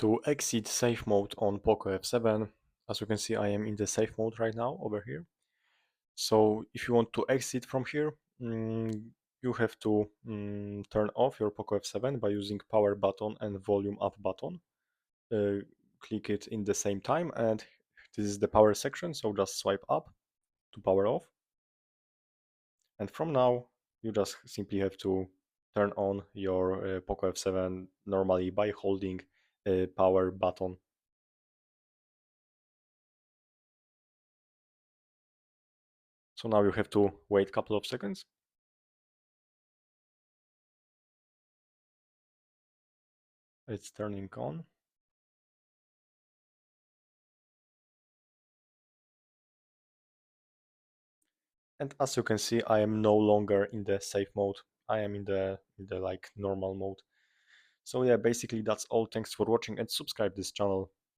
To exit safe mode on POCO F7, as you can see, I am in the safe mode right now over here. So if you want to exit from here, you have to turn off your POCO F7 by using power button and volume up button. Click it in the same time, and this is the power section, so just swipe up to power off. And from now, you just simply have to turn on your POCO F7 normally by holding a power button. So now you have to wait a couple of seconds. It's turning on. And as you can see, I am no longer in the safe mode. I am in the like normal mode. So yeah, basically that's all. Thanks for watching and subscribe this channel.